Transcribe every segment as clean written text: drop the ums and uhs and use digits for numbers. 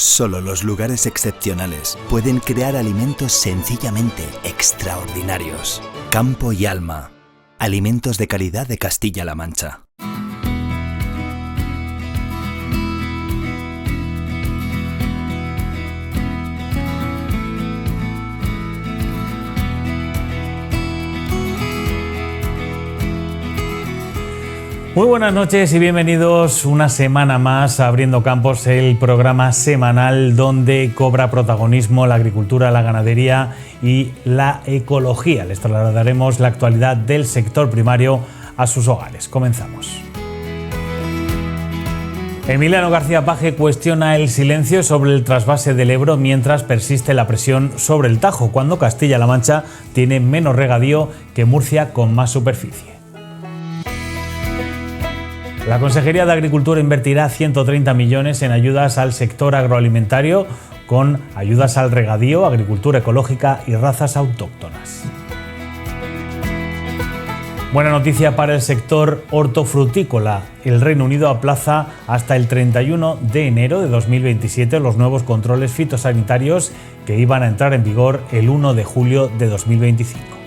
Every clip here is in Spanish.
Solo los lugares excepcionales pueden crear alimentos sencillamente extraordinarios. Campo y Alma. Alimentos de calidad de Castilla-La Mancha. Muy buenas noches y bienvenidos una semana más a Abriendo Campos, el programa semanal donde cobra protagonismo la agricultura, la ganadería y la ecología. Les trasladaremos la actualidad del sector primario a sus hogares. Comenzamos. Emiliano García Paje cuestiona el silencio sobre el trasvase del Ebro mientras persiste la presión sobre el Tajo, cuando Castilla-La Mancha tiene menos regadío que Murcia con más superficie. La Consejería de Agricultura invertirá 130 millones en ayudas al sector agroalimentario, con ayudas al regadío, agricultura ecológica y razas autóctonas. Buena noticia para el sector hortofrutícola. El Reino Unido aplaza hasta el 31 de enero de 2027 los nuevos controles fitosanitarios que iban a entrar en vigor el 1 de julio de 2025.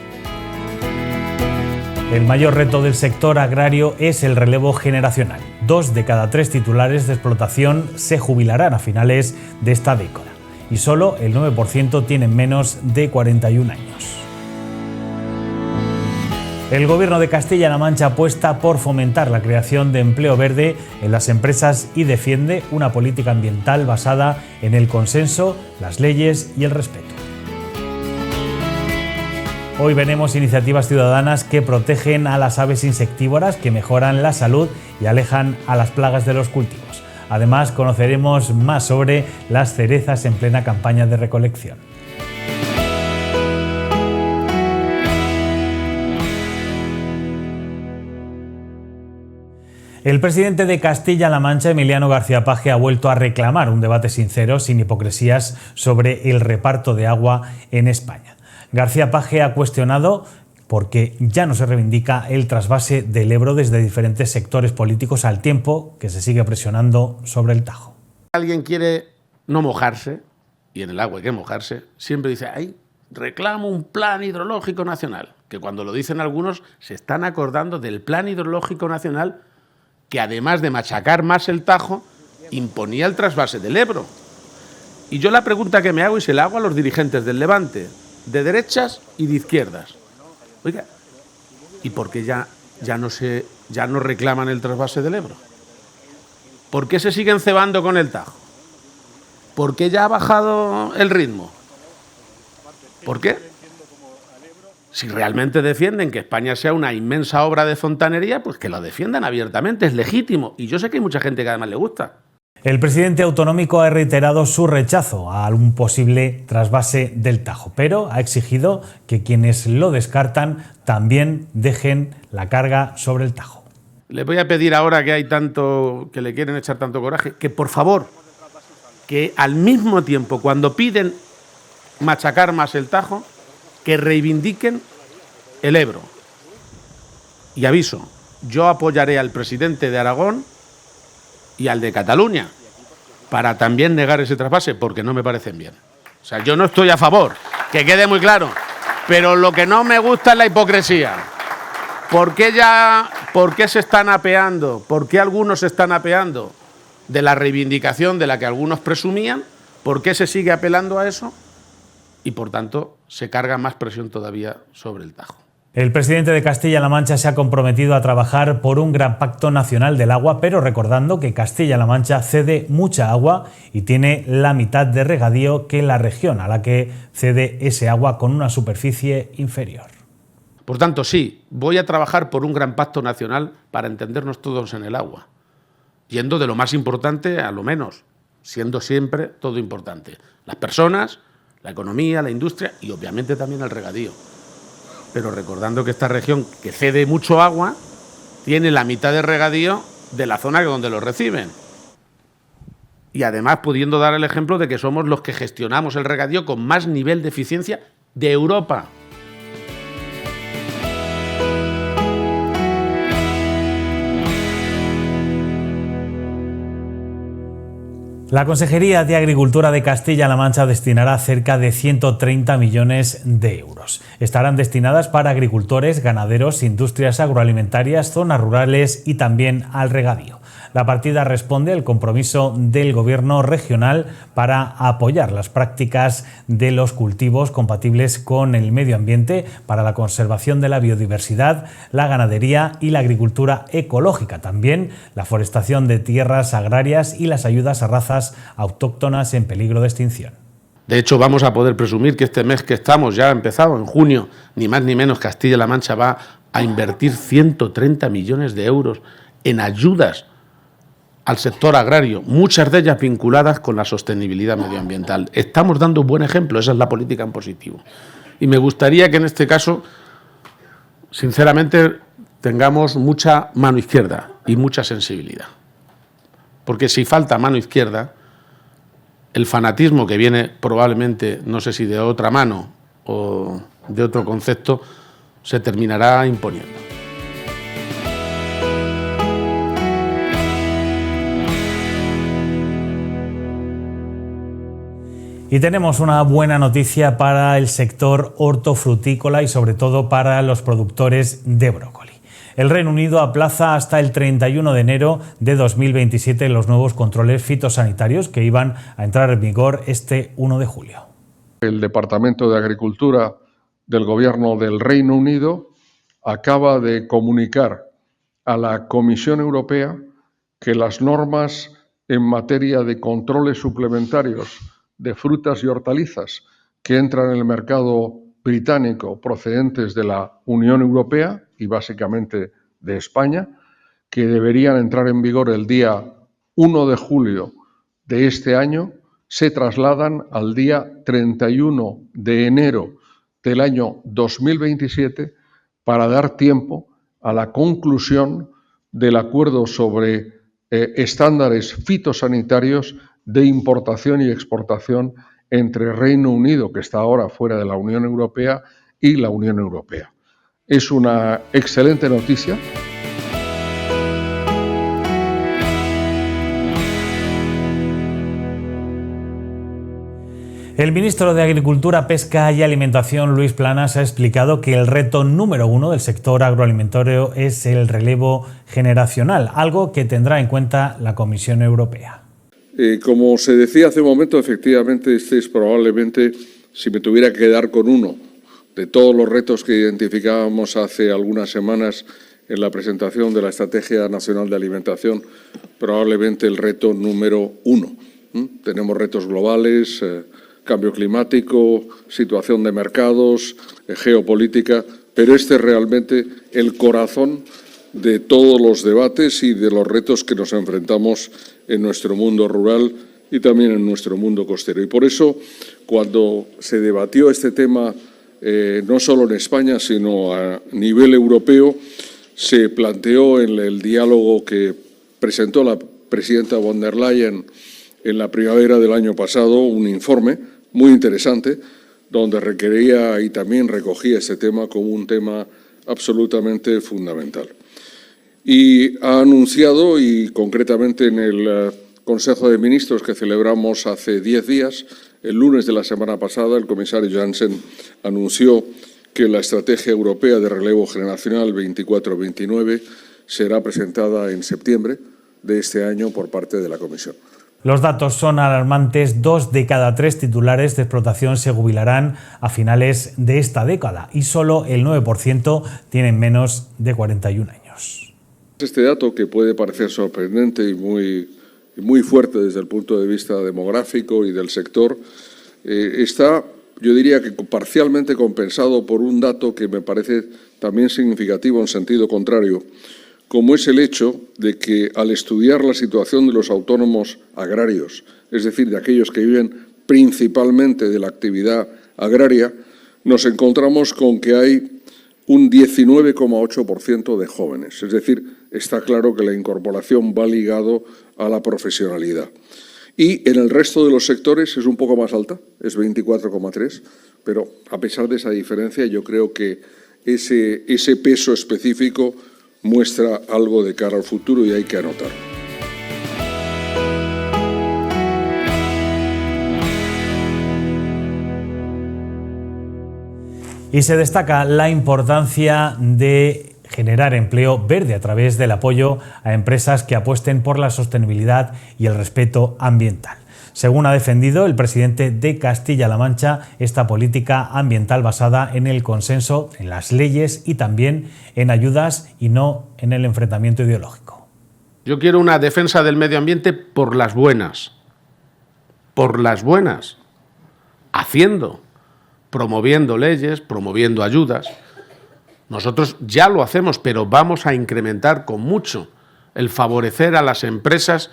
El mayor reto del sector agrario es el relevo generacional. 2 de cada 3 titulares de explotación se jubilarán a finales de esta década y solo el 9% tienen menos de 41 años. El Gobierno de Castilla-La Mancha apuesta por fomentar la creación de empleo verde en las empresas y defiende una política ambiental basada en el consenso, las leyes y el respeto. Hoy veremos iniciativas ciudadanas que protegen a las aves insectívoras, que mejoran la salud y alejan a las plagas de los cultivos. Además, conoceremos más sobre las cerezas en plena campaña de recolección. El presidente de Castilla-La Mancha, Emiliano García Paje, ha vuelto a reclamar un debate sincero, sin hipocresías, sobre el reparto de agua en España. García Paje ha cuestionado porque ya no se reivindica el trasvase del Ebro desde diferentes sectores políticos, al tiempo que se sigue presionando sobre el Tajo. Alguien quiere no mojarse, y en el agua hay que mojarse, siempre dice, ay, reclamo un plan hidrológico nacional, que cuando lo dicen algunos se están acordando del plan hidrológico nacional que, además de machacar más el Tajo, imponía el trasvase del Ebro. Y yo la pregunta que me hago, y se la hago a los dirigentes del Levante, de derechas y de izquierdas. Oiga, ¿y por qué ya no reclaman el trasvase del Ebro? ¿Por qué se siguen cebando con el Tajo? ¿Por qué ya ha bajado el ritmo? ¿Por qué? Si realmente defienden que España sea una inmensa obra de fontanería, pues que lo defiendan abiertamente, es legítimo. Y yo sé que hay mucha gente que además le gusta. El presidente autonómico ha reiterado su rechazo a un posible trasvase del Tajo, pero ha exigido que quienes lo descartan también dejen la carga sobre el Tajo. Les voy a pedir ahora que hay tanto, que le quieren echar tanto coraje, que por favor, que al mismo tiempo, cuando piden machacar más el Tajo, que reivindiquen el Ebro. Y aviso, yo apoyaré al presidente de Aragón y al de Cataluña, para también negar ese trasvase, porque no me parecen bien. O sea, yo no estoy a favor, que quede muy claro, pero lo que no me gusta es la hipocresía. ¿Por qué se están apeando? ¿Por qué algunos se están apeando de la reivindicación de la que algunos presumían? ¿Por qué se sigue apelando a eso? Y por tanto, se carga más presión todavía sobre el Tajo. El presidente de Castilla-La Mancha se ha comprometido a trabajar por un gran pacto nacional del agua, pero recordando que Castilla-La Mancha cede mucha agua y tiene la mitad de regadío que la región a la que cede ese agua, con una superficie inferior. Por tanto, sí, voy a trabajar por un gran pacto nacional para entendernos todos en el agua, yendo de lo más importante a lo menos, siendo siempre todo importante. Las personas, la economía, la industria y obviamente también el regadío. Pero recordando que esta región, que cede mucho agua, tiene la mitad de regadío de la zona donde lo reciben. Y además pudiendo dar el ejemplo de que somos los que gestionamos el regadío con más nivel de eficiencia de Europa. La Consejería de Agricultura de Castilla-La Mancha destinará cerca de 130 millones de euros. Estarán destinadas para agricultores, ganaderos, industrias agroalimentarias, zonas rurales y también al regadío. La partida responde al compromiso del Gobierno regional para apoyar las prácticas de los cultivos compatibles con el medio ambiente para la conservación de la biodiversidad, la ganadería y la agricultura ecológica. También la forestación de tierras agrarias y las ayudas a razas autóctonas en peligro de extinción. De hecho, vamos a poder presumir que este mes que estamos, ya ha empezado, en junio, ni más ni menos, Castilla-La Mancha va a invertir 130 millones de euros en ayudas al sector agrario, muchas de ellas vinculadas con la sostenibilidad medioambiental. Estamos dando un buen ejemplo, esa es la política en positivo. Y me gustaría que en este caso, sinceramente, tengamos mucha mano izquierda y mucha sensibilidad. Porque si falta mano izquierda, el fanatismo que viene probablemente, no sé si de otra mano o de otro concepto, se terminará imponiendo. Y tenemos una buena noticia para el sector hortofrutícola y sobre todo para los productores de brócoli. El Reino Unido aplaza hasta el 31 de enero de 2027 los nuevos controles fitosanitarios que iban a entrar en vigor este 1 de julio. El Departamento de Agricultura del Gobierno del Reino Unido acaba de comunicar a la Comisión Europea que las normas en materia de controles suplementarios de frutas y hortalizas que entran en el mercado británico procedentes de la Unión Europea y básicamente de España, que deberían entrar en vigor el día 1 de julio de este año, se trasladan al día 31 de enero del año 2027 para dar tiempo a la conclusión del acuerdo sobre estándares fitosanitarios de importación y exportación entre Reino Unido, que está ahora fuera de la Unión Europea, y la Unión Europea. Es una excelente noticia. El ministro de Agricultura, Pesca y Alimentación, Luis Planas, ha explicado que el reto número 1 del sector agroalimentario es el relevo generacional, algo que tendrá en cuenta la Comisión Europea. Como se decía hace un momento, efectivamente este es probablemente, si me tuviera que quedar con uno, de todos los retos que identificábamos hace algunas semanas en la presentación de la Estrategia Nacional de Alimentación, probablemente el reto número 1. Tenemos retos globales, cambio climático, situación de mercados, geopolítica, pero este es realmente el corazón de todos los debates y de los retos que nos enfrentamos en nuestro mundo rural y también en nuestro mundo costero. Y por eso, cuando se debatió este tema, no solo en España, sino a nivel europeo, se planteó en el diálogo que presentó la presidenta von der Leyen en la primavera del año pasado, un informe muy interesante, donde requería y también recogía este tema como un tema absolutamente fundamental. Y ha anunciado, y concretamente en el Consejo de Ministros que celebramos hace 10 días, el lunes de la semana pasada, el comisario Janssen anunció que la Estrategia Europea de Relevo Generacional 24-29 será presentada en septiembre de este año por parte de la Comisión. Los datos son alarmantes. 2 de cada 3 titulares de explotación se jubilarán a finales de esta década y solo el 9% tienen menos de 41 años. Este dato, que puede parecer sorprendente y muy fuerte desde el punto de vista demográfico y del sector, está, yo diría que parcialmente compensado por un dato que me parece también significativo en sentido contrario, como es el hecho de que al estudiar la situación de los autónomos agrarios, es decir, de aquellos que viven principalmente de la actividad agraria, nos encontramos con que hay un 19,8% de jóvenes. Es decir, está claro que la incorporación va ligado a la profesionalidad. Y en el resto de los sectores es un poco más alta, es 24,3%, pero a pesar de esa diferencia yo creo que ese peso específico muestra algo de cara al futuro y hay que anotarlo. Y se destaca la importancia de generar empleo verde a través del apoyo a empresas que apuesten por la sostenibilidad y el respeto ambiental. Según ha defendido el presidente de Castilla-La Mancha, esta política ambiental basada en el consenso, en las leyes y también en ayudas y no en el enfrentamiento ideológico. Yo quiero una defensa del medio ambiente por las buenas, haciendo, promoviendo leyes, promoviendo ayudas. Nosotros ya lo hacemos, pero vamos a incrementar con mucho el favorecer a las empresas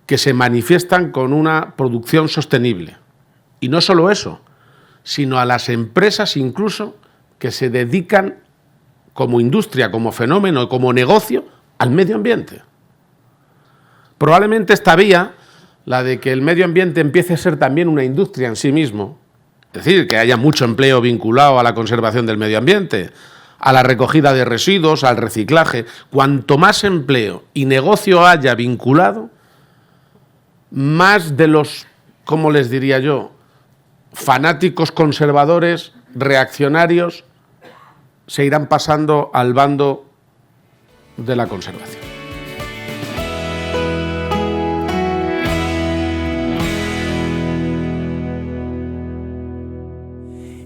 que se manifiestan con una producción sostenible. Y no solo eso, sino a las empresas incluso que se dedican como industria, como fenómeno, como negocio al medio ambiente. Probablemente esta vía, la de que el medio ambiente empiece a ser también una industria en sí mismo, es decir, que haya mucho empleo vinculado a la conservación del medio ambiente, a la recogida de residuos, al reciclaje. Cuanto más empleo y negocio haya vinculado, más de los, ¿cómo les diría yo?, fanáticos conservadores, reaccionarios, se irán pasando al bando de la conservación.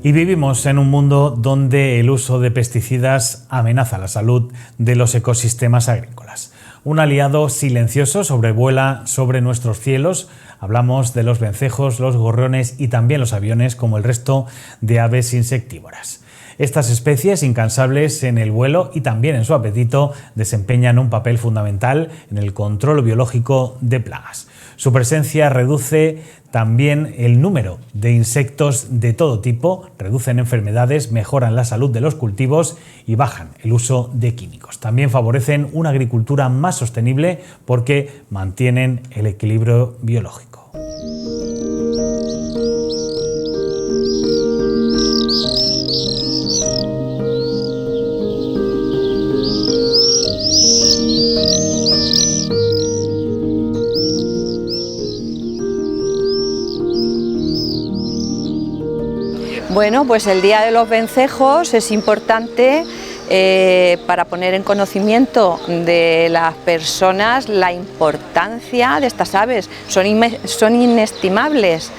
Y vivimos en un mundo donde el uso de pesticidas amenaza la salud de los ecosistemas agrícolas. Un aliado silencioso sobrevuela sobre nuestros cielos. Hablamos de los vencejos, los gorriones y también los aviones, como el resto de aves insectívoras. Estas especies, incansables en el vuelo y también en su apetito, desempeñan un papel fundamental en el control biológico de plagas. Su presencia reduce también el número de insectos de todo tipo, reducen enfermedades, mejoran la salud de los cultivos y bajan el uso de químicos. También favorecen una agricultura más sostenible porque mantienen el equilibrio biológico. Bueno, pues el Día de los Vencejos es importante para poner en conocimiento de las personas la importancia de estas aves. Son inestimables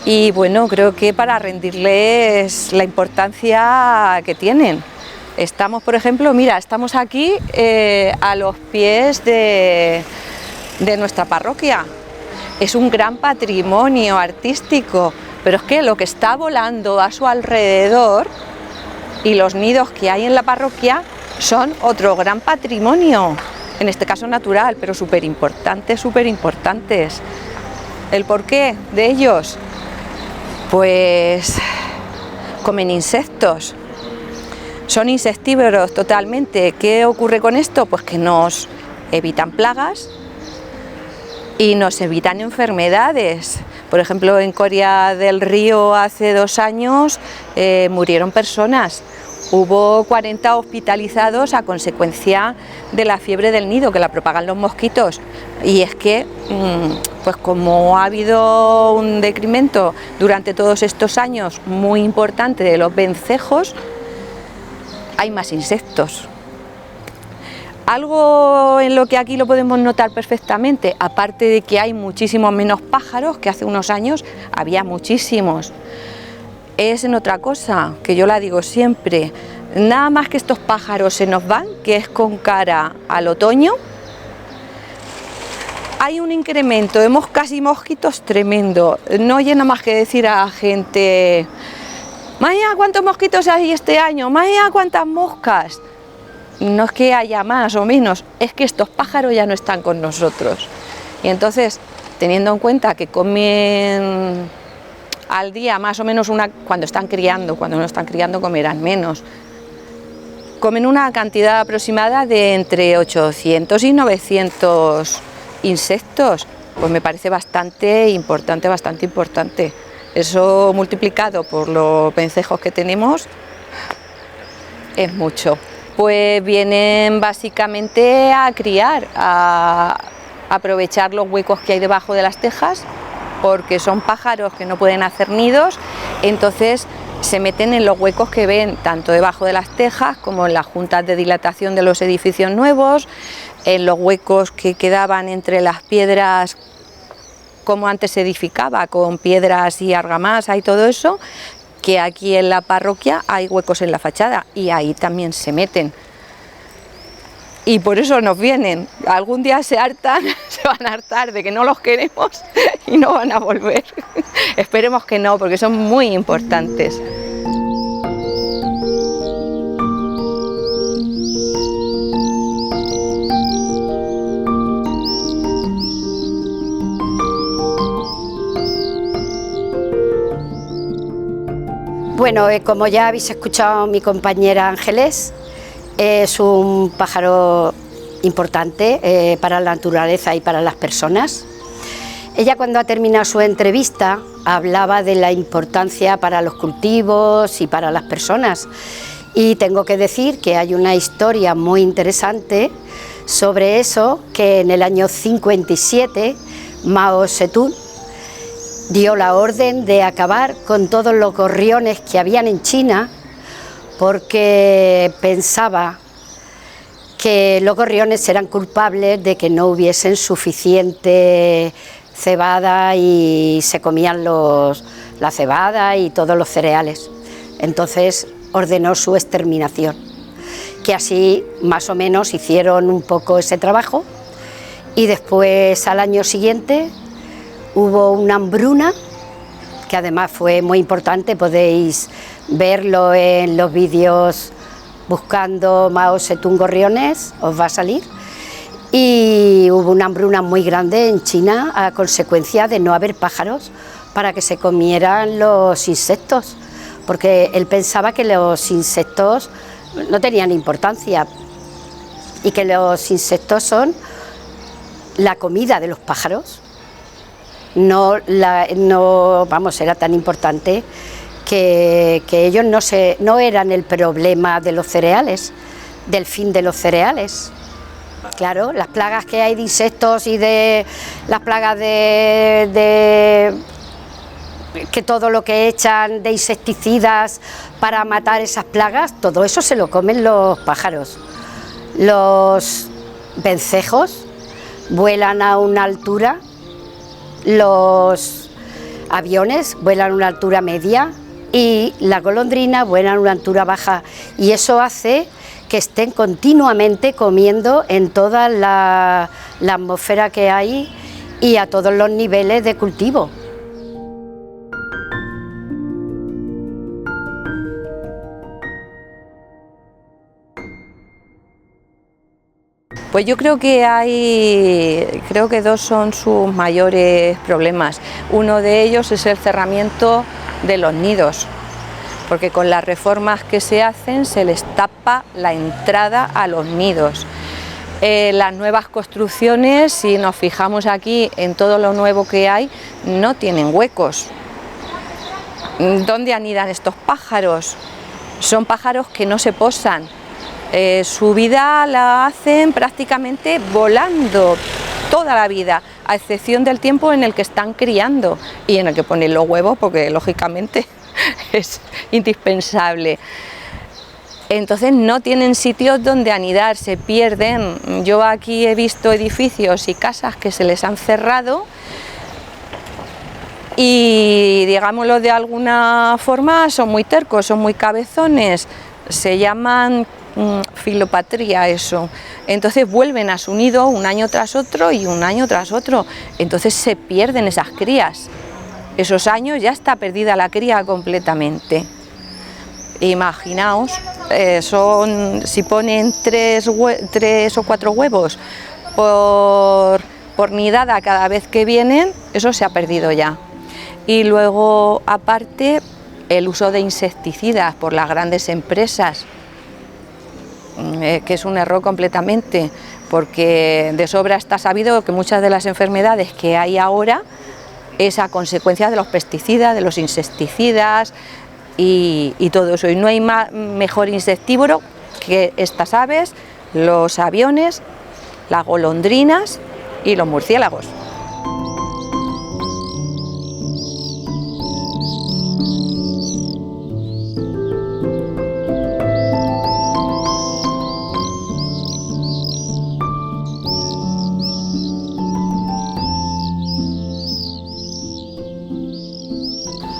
y bueno, creo que para rendirles la importancia que tienen. Estamos, por ejemplo, mira, estamos aquí a los pies de nuestra parroquia. Es un gran patrimonio artístico. Pero es que lo que está volando a su alrededor y los nidos que hay en la parroquia son otro gran patrimonio, en este caso natural, pero súper importantes. ¿El porqué de ellos? Pues comen insectos, son insectívoros totalmente. ¿Qué ocurre con esto? Pues que nos evitan plagas y nos evitan enfermedades. Por ejemplo, en Coria del Río hace 2 años murieron personas. Hubo 40 hospitalizados a consecuencia de la fiebre del nido, que la propagan los mosquitos. Y es que, pues como ha habido un decremento durante todos estos años muy importante de los vencejos, hay más insectos. Algo en lo que aquí lo podemos notar perfectamente, aparte de que hay muchísimos menos pájaros, que hace unos años había muchísimos, es en otra cosa, que yo la digo siempre, nada más que estos pájaros se nos van, que es con cara al otoño, hay un incremento de moscas y mosquitos tremendo. No oye nada más que decir a la gente, ¡Maya, cuántos mosquitos hay este año! ¡Maya, cuántas moscas! No es que haya más o menos, es que estos pájaros ya no están con nosotros. Y entonces, teniendo en cuenta que comen al día más o menos cuando están criando comerán menos. Comen una cantidad aproximada de entre 800 y 900 insectos. Pues me parece bastante importante. Eso multiplicado por los vencejos que tenemos es mucho. Pues vienen básicamente a criar, a aprovechar los huecos que hay debajo de las tejas, porque son pájaros que no pueden hacer nidos, entonces se meten en los huecos que ven, tanto debajo de las tejas como en las juntas de dilatación de los edificios nuevos, en los huecos que quedaban entre las piedras, como antes se edificaba, con piedras y argamasa y todo eso, que aquí en la parroquia hay huecos en la fachada y ahí también se meten. Y por eso nos vienen. Algún día se hartan, se van a hartar de que no los queremos y no van a volver. Esperemos que no, porque son muy importantes. Bueno, como ya habéis escuchado a mi compañera Ángeles, es un pájaro importante para la naturaleza y para las personas. Ella, cuando ha terminado su entrevista, hablaba de la importancia para los cultivos y para las personas. Y tengo que decir que hay una historia muy interesante sobre eso, que en el año 57 Mao Zedong dio la orden de acabar con todos los gorriones que habían en China, porque pensaba que los gorriones eran culpables de que no hubiesen suficiente cebada y se comían la cebada y todos los cereales. Entonces ordenó su exterminación, que así más o menos hicieron un poco ese trabajo, y después al año siguiente hubo una hambruna, que además fue muy importante, podéis verlo en los vídeos buscando Mao Zedong gorriones, os va a salir. Y hubo una hambruna muy grande en China a consecuencia de no haber pájaros para que se comieran los insectos, porque él pensaba que los insectos no tenían importancia y que los insectos son la comida de los pájaros. Era tan importante que ellos no eran el problema de los cereales, del fin de los cereales. Claro, las plagas que hay de insectos y de las plagas de que todo lo que echan de insecticidas para matar esas plagas, todo eso se lo comen los pájaros. Los vencejos vuelan a una altura, los aviones vuelan a una altura media y las golondrinas vuelan a una altura baja, y eso hace que estén continuamente comiendo en toda la atmósfera que hay y a todos los niveles de cultivo. Pues yo creo que dos son sus mayores problemas. Uno de ellos es el cerramiento de los nidos, porque con las reformas que se hacen se les tapa la entrada a los nidos. Las nuevas construcciones, si nos fijamos aquí en todo lo nuevo que hay, no tienen huecos. ¿Dónde anidan estos pájaros? Son pájaros que no se posan. Su vida la hacen prácticamente volando toda la vida, a excepción del tiempo en el que están criando y en el que ponen los huevos, porque lógicamente es indispensable. Entonces no tienen sitios donde anidar, se pierden. Yo aquí he visto edificios y casas que se les han cerrado y, digámoslo de alguna forma, son muy tercos, son muy cabezones, se llaman filopatría eso. Entonces vuelven a su nido un año tras otro y un año tras otro. Entonces se pierden esas crías. Esos años ya está perdida la cría completamente. Imaginaos, si ponen tres o cuatro huevos por nidada cada vez que vienen, eso se ha perdido ya. Y luego, aparte, el uso de insecticidas por las grandes empresas, que es un error completamente, porque de sobra está sabido que muchas de las enfermedades que hay ahora es a consecuencia de los pesticidas, de los insecticidas y todo eso. Y no hay mejor insectívoro que estas aves, los aviones, las golondrinas y los murciélagos.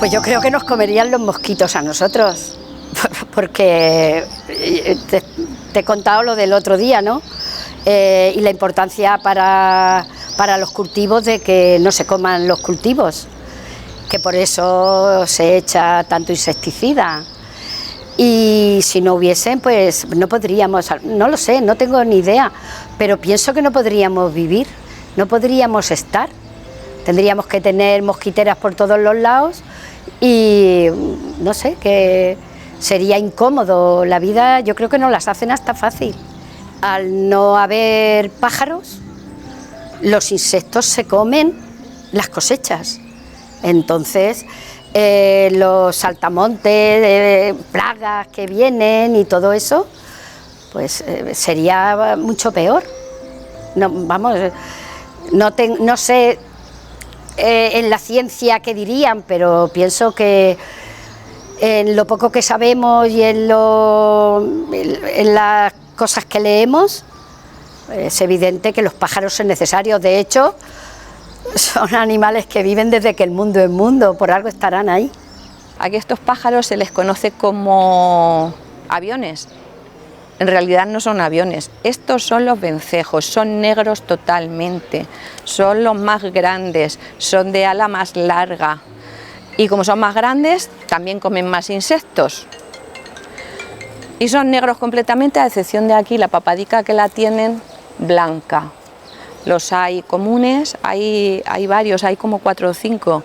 Pues yo creo que nos comerían los mosquitos a nosotros, porque te he contado lo del otro día, ¿no? Y la importancia para los cultivos de que no se coman los cultivos, que por eso se echa tanto insecticida. Y si no hubiesen, pues no podríamos, no lo sé, no tengo ni idea, pero pienso que no podríamos vivir, no podríamos estar. Tendríamos que tener mosquiteras por todos los lados y no sé, que sería incómodo. La vida yo creo que nos las hacen hasta fácil. Al no haber pájaros, los insectos se comen las cosechas. Entonces, los saltamontes, plagas que vienen y todo eso, pues sería mucho peor. No, vamos, no sé en la ciencia qué dirían, pero pienso que en lo poco que sabemos y en las cosas que leemos, es evidente que los pájaros son necesarios. De hecho, son animales que viven desde que el mundo es mundo, por algo estarán ahí. Aquí estos pájaros se les conoce como aviones. En realidad no son aviones, estos son los vencejos, son negros totalmente, son los más grandes, son de ala más larga y como son más grandes también comen más insectos. Y son negros completamente, a excepción de aquí la papadica que la tienen blanca. Los hay comunes, hay varios, hay como 4 o 5.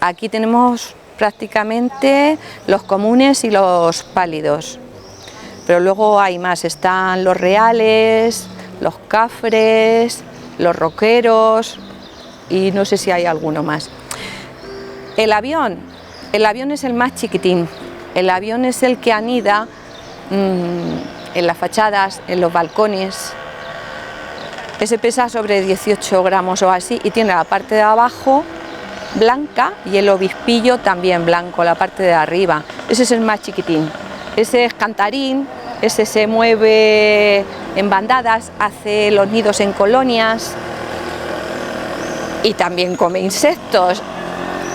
Aquí tenemos prácticamente los comunes y los pálidos. Pero luego hay más, están los reales, los cafres, los roqueros y no sé si hay alguno más. El avión es el más chiquitín, el avión es el que anida en las fachadas, en los balcones. Ese pesa sobre 18 gramos o así y tiene la parte de abajo blanca y el obispillo también blanco, la parte de arriba. Ese es el más chiquitín. Ese es cantarín, ese se mueve en bandadas, hace los nidos en colonias y también come insectos.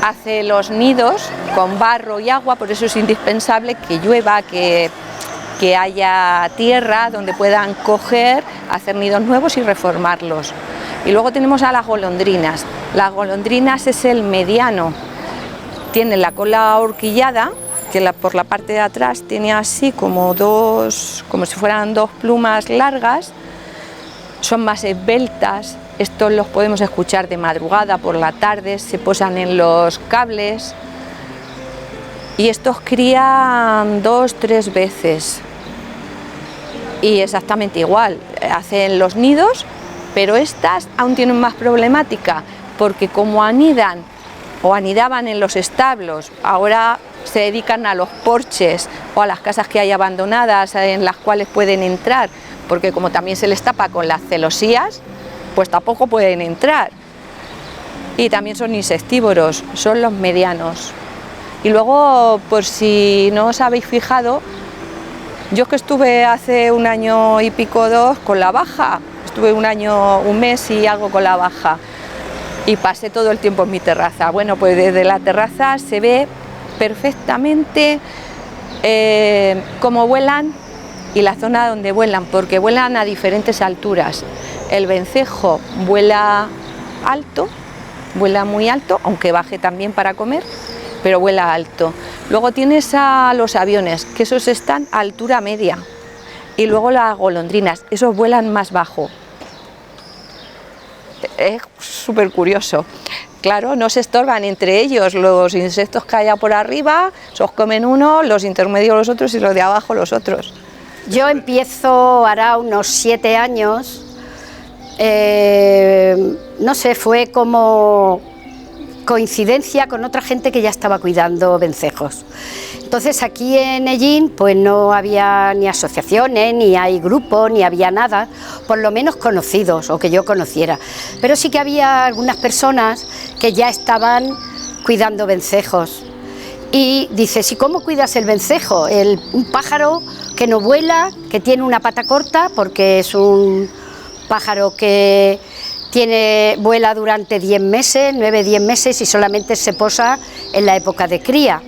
Hace los nidos con barro y agua, por eso es indispensable que llueva, que haya tierra donde puedan coger, hacer nidos nuevos y reformarlos. Y luego tenemos a las golondrinas. Las golondrinas es el mediano, tiene la cola ahorquillada, que por la parte de atrás tiene así como como si fueran 2 plumas largas, son más esbeltas. Estos los podemos escuchar de madrugada, por la tarde, se posan en los cables y estos crían 2 o 3 veces y exactamente igual, hacen los nidos, pero estas aún tienen más problemática porque como anidan o anidaban en los establos, ahora se dedican a los porches o a las casas que hay abandonadas en las cuales pueden entrar, porque como también se les tapa con las celosías, pues tampoco pueden entrar. Y también son insectívoros, son los medianos. Y luego, por si no os habéis fijado, yo que estuve hace 1 año y pico 2 con la baja, estuve 1 año, 1 mes y algo con la baja y pasé todo el tiempo en mi terraza. Bueno, pues desde la terraza se ve perfectamente cómo vuelan y la zona donde vuelan, porque vuelan a diferentes alturas. El vencejo vuela alto, vuela muy alto, aunque baje también para comer, pero vuela alto. Luego tienes a los aviones, que esos están a altura media, y luego las golondrinas, esos vuelan más bajo. Es súper curioso. Claro, no se estorban entre ellos, los insectos que haya por arriba, esos comen uno, los intermedios los otros y los de abajo los otros. Yo empiezo hará unos 7 años, no sé, fue como coincidencia con otra gente que ya estaba cuidando vencejos. Entonces aquí en Ellín pues no había ni asociaciones, ni hay grupos, ni había nada, por lo menos conocidos o que yo conociera. Pero sí que había algunas personas que ya estaban cuidando vencejos. Y dices, ¿y cómo cuidas el vencejo? Un pájaro que no vuela, que tiene una pata corta, porque es un pájaro que Vuela durante 10 meses, 9-10 meses y solamente se posa en la época de cría.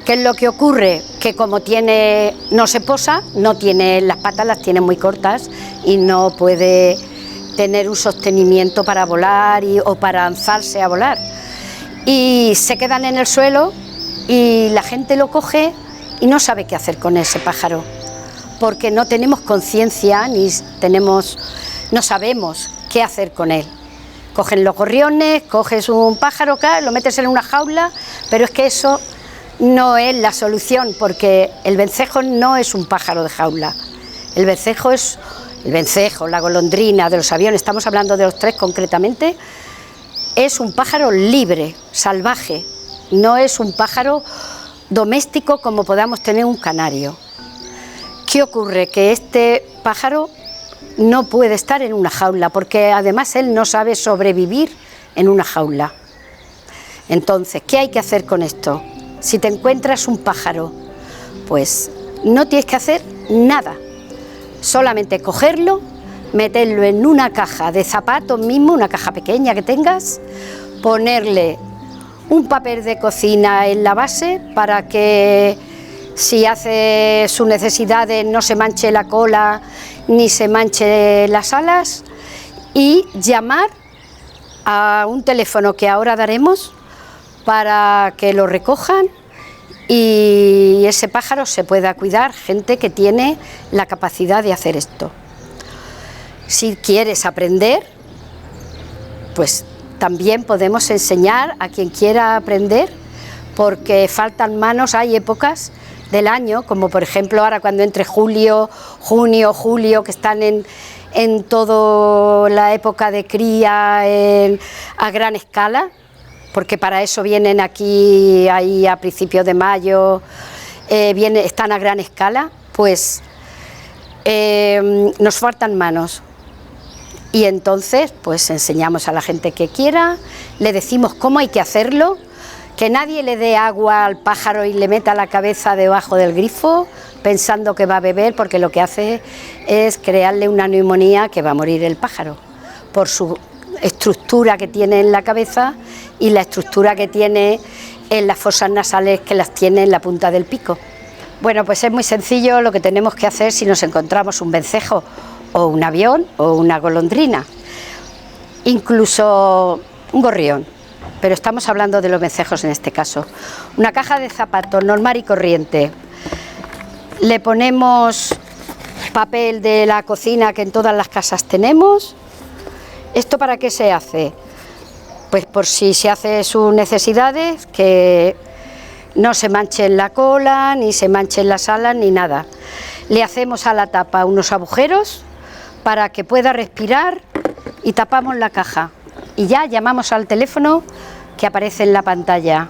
¿Qué es lo que ocurre? Que como no se posa, no tiene las patas, las tiene muy cortas y no puede tener un sostenimiento para volar o para lanzarse a volar. Y se quedan en el suelo y la gente lo coge y no sabe qué hacer con ese pájaro, porque no tenemos conciencia no sabemos qué hacer con él. Cogen los gorriones, coges un pájaro, lo metes en una jaula, pero es que eso no es la solución, porque el vencejo no es un pájaro de jaula. El vencejo, la golondrina, de los aviones, estamos hablando de los tres concretamente, es un pájaro libre, salvaje, no es un pájaro doméstico como podamos tener un canario. ¿Qué ocurre? Que este pájaro no puede estar en una jaula, porque además él no sabe sobrevivir en una jaula. Entonces, ¿qué hay que hacer con esto? Si te encuentras un pájaro, pues no tienes que hacer nada, solamente cogerlo, meterlo en una caja de zapatos mismo, una caja pequeña que tengas, ponerle un papel de cocina en la base para que si hace sus necesidades no se manche la cola ni se manche las alas, y llamar a un teléfono que ahora daremos para que lo recojan y ese pájaro se pueda cuidar, gente que tiene la capacidad de hacer esto. Si quieres aprender, pues también podemos enseñar a quien quiera aprender, porque faltan manos. Hay épocas del año, como por ejemplo ahora cuando entre junio, julio, que están en toda la época de cría a gran escala, porque para eso vienen aquí ahí a principios de mayo, están a gran escala, pues nos faltan manos. Y entonces pues enseñamos a la gente que quiera, le decimos cómo hay que hacerlo, que nadie le dé agua al pájaro y le meta la cabeza debajo del grifo pensando que va a beber, porque lo que hace es crearle una neumonía que va a morir el pájaro por su estructura que tiene en la cabeza y la estructura que tiene en las fosas nasales, que las tiene en la punta del pico. Bueno, pues es muy sencillo lo que tenemos que hacer si nos encontramos un vencejo o un avión o una golondrina, incluso un gorrión, pero estamos hablando de los vencejos en este caso. Una caja de zapatos normal y corriente, le ponemos papel de la cocina que en todas las casas tenemos. ¿Esto para qué se hace? Pues por si se hace sus necesidades, que no se manchen la cola, ni se manchen las alas, ni nada. Le hacemos a la tapa unos agujeros para que pueda respirar y tapamos la caja. Y ya llamamos al teléfono que aparece en la pantalla.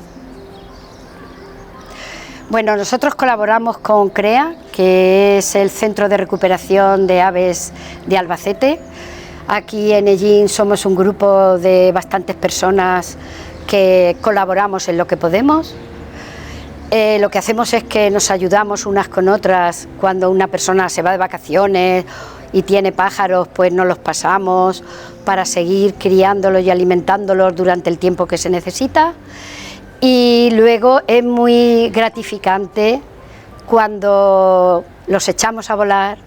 Bueno, nosotros colaboramos con CREA, que es el Centro de Recuperación de Aves de Albacete. Aquí en Ellín somos un grupo de bastantes personas que colaboramos en lo que podemos. Lo que hacemos es que nos ayudamos unas con otras. Cuando una persona se va de vacaciones y tiene pájaros, pues nos los pasamos para seguir criándolos y alimentándolos durante el tiempo que se necesita. Y luego es muy gratificante cuando los echamos a volar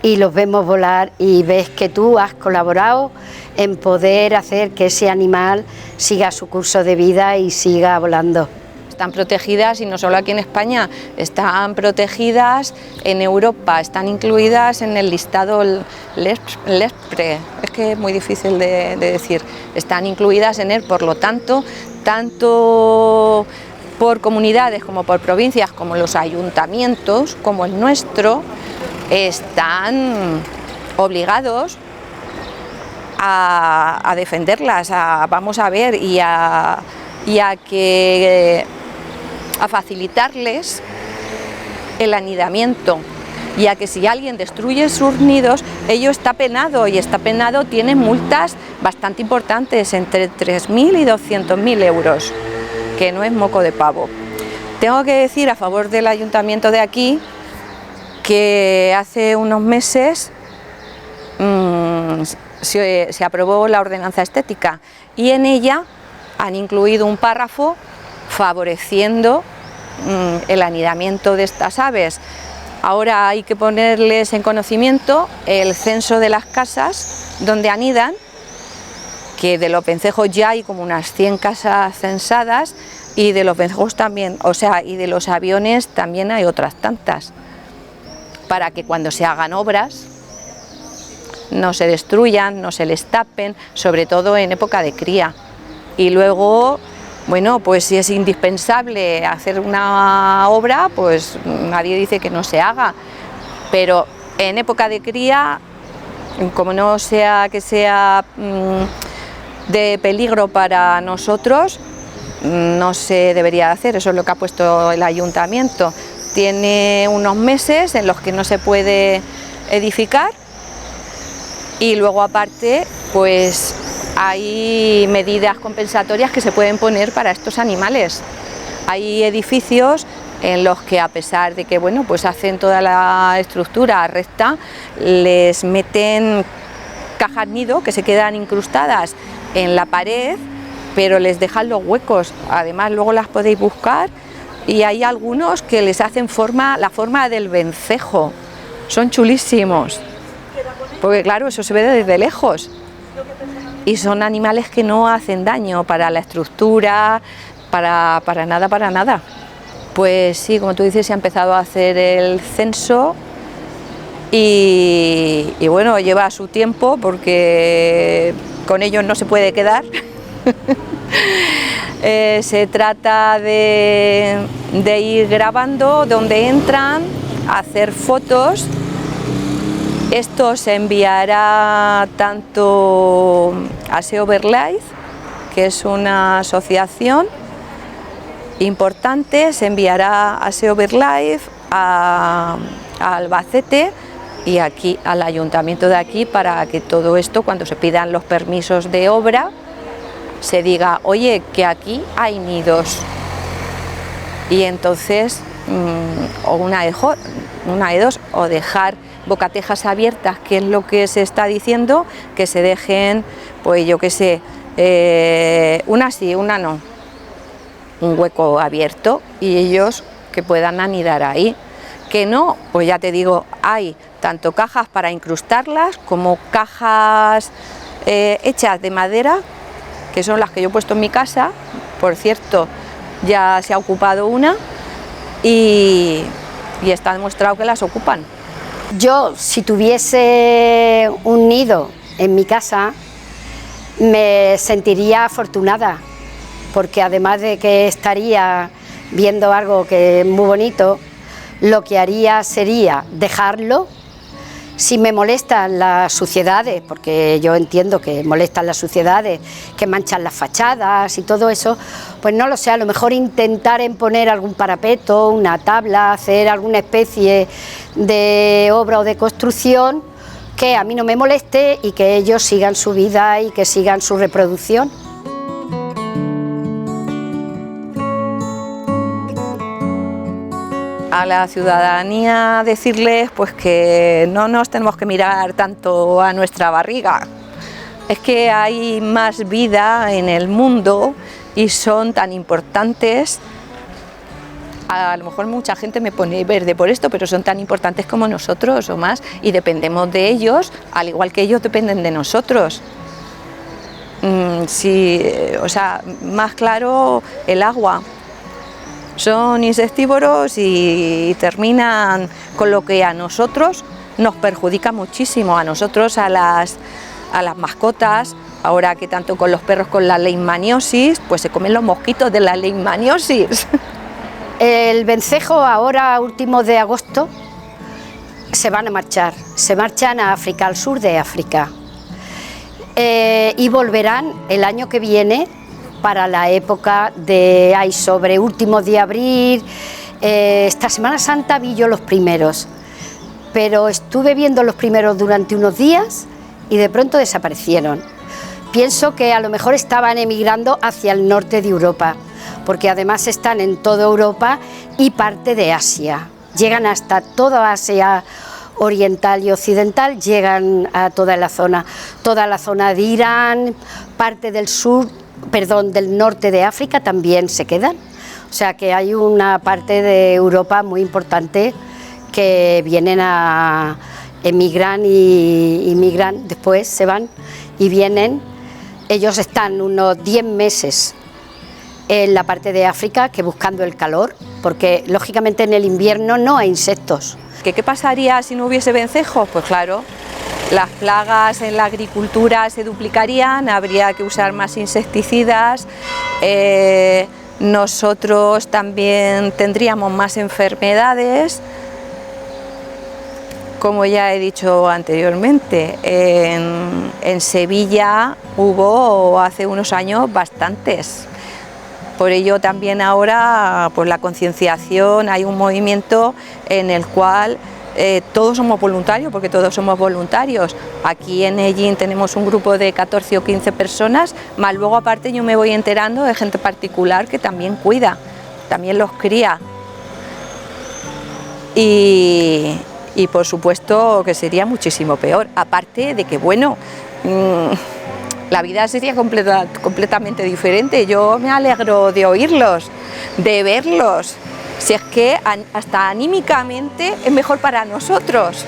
y los vemos volar y ves que tú has colaborado en poder hacer que ese animal siga su curso de vida y siga volando. Están protegidas, y no solo aquí en España, están protegidas en Europa, están incluidas en el listado LESPRE, es que es muy difícil de decir, están incluidas en él, por lo tanto por comunidades como por provincias, como los ayuntamientos, como el nuestro, están obligados a defenderlas, vamos a ver, y a facilitarles el anidamiento, y a que si alguien destruye sus nidos, ello está penado, y está penado, tiene multas bastante importantes, entre 3.000 y 200.000 euros, que no es moco de pavo. Tengo que decir a favor del ayuntamiento de aquí que hace unos meses se aprobó la ordenanza estética y en ella han incluido un párrafo favoreciendo el anidamiento de estas aves. Ahora hay que ponerles en conocimiento el censo de las casas donde anidan, que de los vencejos ya hay como unas 100 casas censadas, y de los vencejos también, o sea, y de los aviones también hay otras tantas, para que cuando se hagan obras no se destruyan, no se les tapen, sobre todo en época de cría. Y luego, bueno, pues si es indispensable hacer una obra, pues nadie dice que no se haga, pero en época de cría, como no sea que sea de peligro para nosotros, no se debería hacer. Eso es lo que ha puesto el ayuntamiento. Tiene unos meses en los que no se puede edificar y luego aparte pues hay medidas compensatorias que se pueden poner para estos animales. Hay edificios en los que, a pesar de que bueno, pues hacen toda la estructura recta, les meten cajas nido que se quedan incrustadas en la pared, pero les dejan los huecos. Además luego las podéis buscar y hay algunos que les hacen la forma del vencejo. Son chulísimos, porque claro, eso se ve desde lejos. Y son animales que no hacen daño para la estructura, para nada. Pues sí, como tú dices, se ha empezado a hacer el censo y bueno, lleva su tiempo porque con ellos no se puede quedar. Se trata de ir grabando donde entran, hacer fotos. Esto se enviará tanto a SEO BirdLife, que es una asociación importante, se enviará a SEO BirdLife, a Albacete y aquí al ayuntamiento de aquí, para que todo esto, cuando se pidan los permisos de obra, se diga, oye, que aquí hay nidos. Y entonces, o una de dos, o dejar bocatejas abiertas, que es lo que se está diciendo, que se dejen, pues yo qué sé, una sí, una no, un hueco abierto y ellos que puedan anidar ahí. Que no, pues ya te digo, hay tanto cajas para incrustarlas como cajas hechas de madera, que son las que yo he puesto en mi casa. Por cierto, ya se ha ocupado una y está demostrado que las ocupan. Yo, si tuviese un nido en mi casa, me sentiría afortunada, porque además de que estaría viendo algo que es muy bonito, lo que haría sería dejarlo. Si me molestan las suciedades, porque yo entiendo que molestan las suciedades, que manchan las fachadas y todo eso, pues no lo sé, a lo mejor intentar en poner algún parapeto, una tabla, hacer alguna especie de obra o de construcción que a mí no me moleste y que ellos sigan su vida y que sigan su reproducción. A la ciudadanía decirles pues que no nos tenemos que mirar tanto a nuestra barriga. Es que hay más vida en el mundo y son tan importantes. A lo mejor mucha gente me pone verde por esto, pero son tan importantes como nosotros o más, y dependemos de ellos, al igual que ellos dependen de nosotros. O sea, más claro, el agua. Son insectívoros y terminan con lo que a nosotros nos perjudica muchísimo, a nosotros, a las mascotas. Ahora que tanto con los perros con la leishmaniosis, pues se comen los mosquitos de la leishmaniosis. El vencejo ahora, últimos de agosto, se van a marchar, se marchan a África, al sur de África, y volverán el año que viene para la época de sobre últimos de abril. Esta Semana Santa vi yo los primeros, pero estuve viendo los primeros durante unos días y de pronto desaparecieron. Pienso que a lo mejor estaban emigrando hacia el norte de Europa, porque además están en toda Europa y parte de Asia. Llegan hasta toda Asia oriental y occidental, llegan a toda la zona de Irán, parte del del norte de África también se quedan. O sea que hay una parte de Europa muy importante que vienen a emigran y migran, después se van y vienen. Ellos están unos 10 meses en la parte de África, que buscando el calor, porque lógicamente en el invierno no hay insectos. ¿Qué pasaría si no hubiese vencejos? Pues claro, las plagas en la agricultura se duplicarían, habría que usar más insecticidas, nosotros también tendríamos más enfermedades. Como ya he dicho anteriormente, en Sevilla hubo hace unos años bastantes. Por ello también ahora, pues la concienciación, hay un movimiento en el cual todos somos voluntarios, porque todos somos voluntarios. Aquí en Ellín tenemos un grupo de 14 o 15 personas, más luego aparte yo me voy enterando de gente particular que también cuida, también los cría. Y por supuesto que sería muchísimo peor, aparte de que, bueno, la vida sería completamente diferente. Yo me alegro de oírlos, de verlos, si es que hasta anímicamente es mejor para nosotros.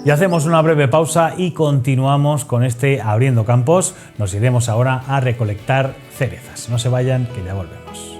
Y hacemos una breve pausa y continuamos con este Abriendo Campos. Nos iremos ahora a recolectar cerezas. No se vayan, que ya volvemos.